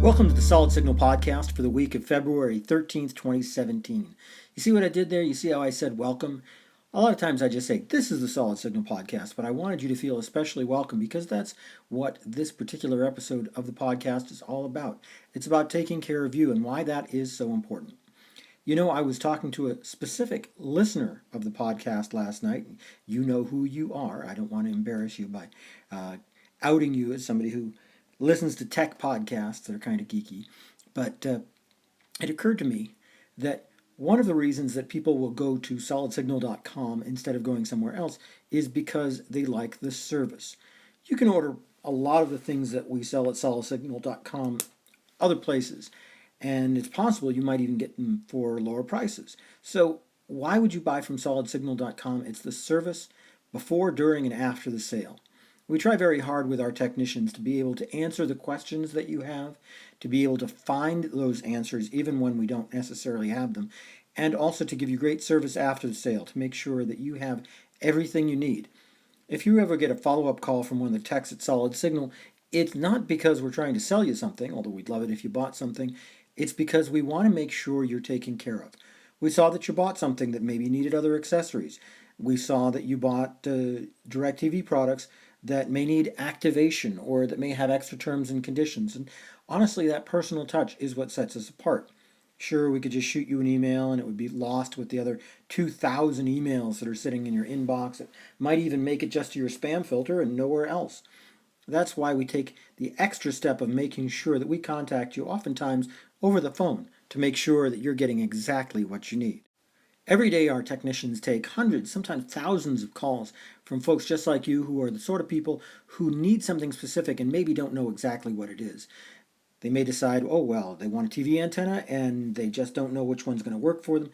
Welcome to the Solid Signal podcast for the week of February 13th, 2017. You see what I did there? You see how I said welcome? A lot of times I just say, this is the Solid Signal podcast, but I wanted you to feel especially welcome because that's what this particular episode of the podcast is all about. It's about taking care of you and why that is so important. You know, I was talking to a specific listener of the podcast last night. You know who you are. I don't want to embarrass you by outing you as somebody who listens to tech podcasts that are kind of geeky. But it occurred to me that one of the reasons that people will go to solidsignal.com instead of going somewhere else is because they like the service. You can order a lot of the things that we sell at solidsignal.com other places, and it's possible you might even get them for lower prices. So why would you buy from solidsignal.com? It's the service before, during, and after the sale. We try very hard with our technicians to be able to answer the questions that you have, to be able to find those answers even when we don't necessarily have them, and also to give you great service after the sale to make sure that you have everything you need. If you ever get a follow-up call from one of the techs at Solid Signal, it's not because we're trying to sell you something, although we'd love it if you bought something. It's because we want to make sure you're taken care of. We saw that you bought something that maybe needed other accessories. We saw that you bought DirecTV products that may need activation or that may have extra terms and conditions. And honestly, that personal touch is what sets us apart. Sure, we could just shoot you an email and it would be lost with the other 2,000 emails that are sitting in your inbox. It might even make it just to your spam filter and nowhere else. That's why we take the extra step of making sure that we contact you oftentimes over the phone to make sure that you're getting exactly what you need. Every day, our technicians take hundreds, sometimes thousands of calls from folks just like you who are the sort of people who need something specific and maybe don't know exactly what it is. They may decide, oh, well, they want a TV antenna and they just don't know which one's going to work for them,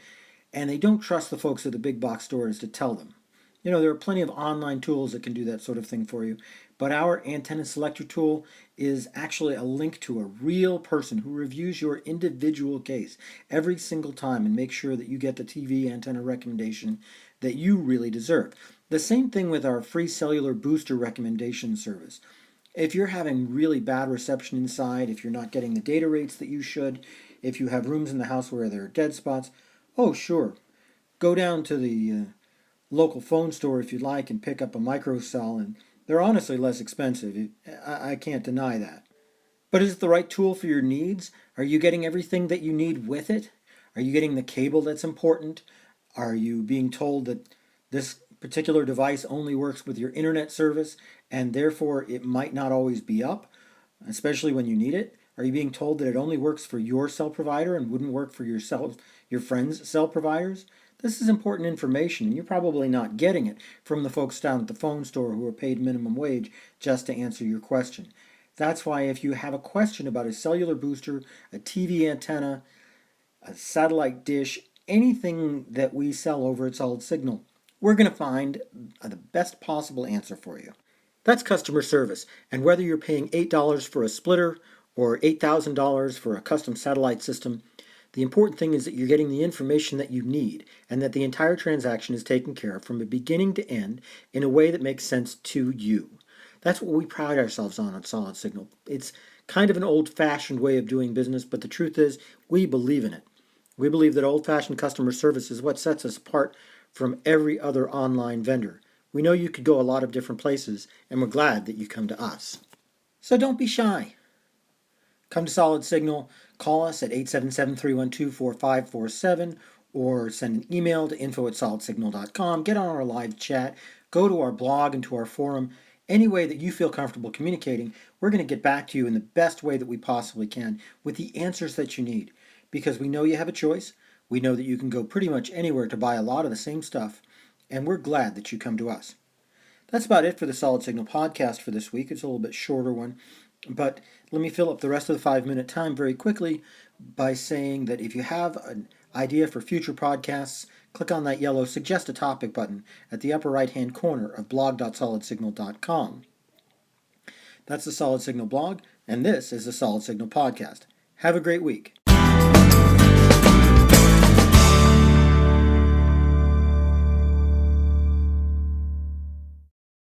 and they don't trust the folks at the big box stores to tell them. You know, there are plenty of online tools that can do that sort of thing for you, but our antenna selector tool is actually a link to a real person who reviews your individual case every single time and makes sure that you get the TV antenna recommendation that you really deserve. The same thing with our free cellular booster recommendation service. If you're having really bad reception inside, if you're not getting the data rates that you should, if you have rooms in the house where there are dead spots, oh sure, go down to the local phone store if you'd like and pick up a microcell, and they're honestly less expensive. I can't deny that. But is it the right tool for your needs? Are you getting everything that you need with it? Are you getting the cable that's important? Are you being told that this particular device only works with your internet service and therefore it might not always be up, especially when you need it? Are you being told that it only works for your cell provider and wouldn't work for your friends' cell providers? This is important information, and you're probably not getting it from the folks down at the phone store who are paid minimum wage just to answer your question. That's why if you have a question about a cellular booster, a TV antenna, a satellite dish, anything that we sell over at Solid Signal, we're going to find the best possible answer for you. That's customer service, and whether you're paying $8 for a splitter or $8,000 for a custom satellite system, the important thing is that you're getting the information that you need and that the entire transaction is taken care of from beginning to end in a way that makes sense to you. That's what we pride ourselves on at Solid Signal. It's kind of an old-fashioned way of doing business, but the truth is we believe in it. We believe that old-fashioned customer service is what sets us apart from every other online vendor. We know you could go a lot of different places, and we're glad that you come to us. So don't be shy. Come to Solid Signal, call us at 877-312-4547, or send an email to info@solidsignal.com. Get on our live chat, go to our blog and to our forum. Any way that you feel comfortable communicating, we're going to get back to you in the best way that we possibly can with the answers that you need. Because we know you have a choice. We know that you can go pretty much anywhere to buy a lot of the same stuff, and we're glad that you come to us. That's about it for the Solid Signal podcast for this week. It's a little bit shorter one. But let me fill up the rest of the 5-minute time very quickly by saying that if you have an idea for future podcasts, click on that yellow Suggest a Topic button at the upper right-hand corner of blog.solidsignal.com. That's the Solid Signal blog, and this is the Solid Signal podcast. Have a great week.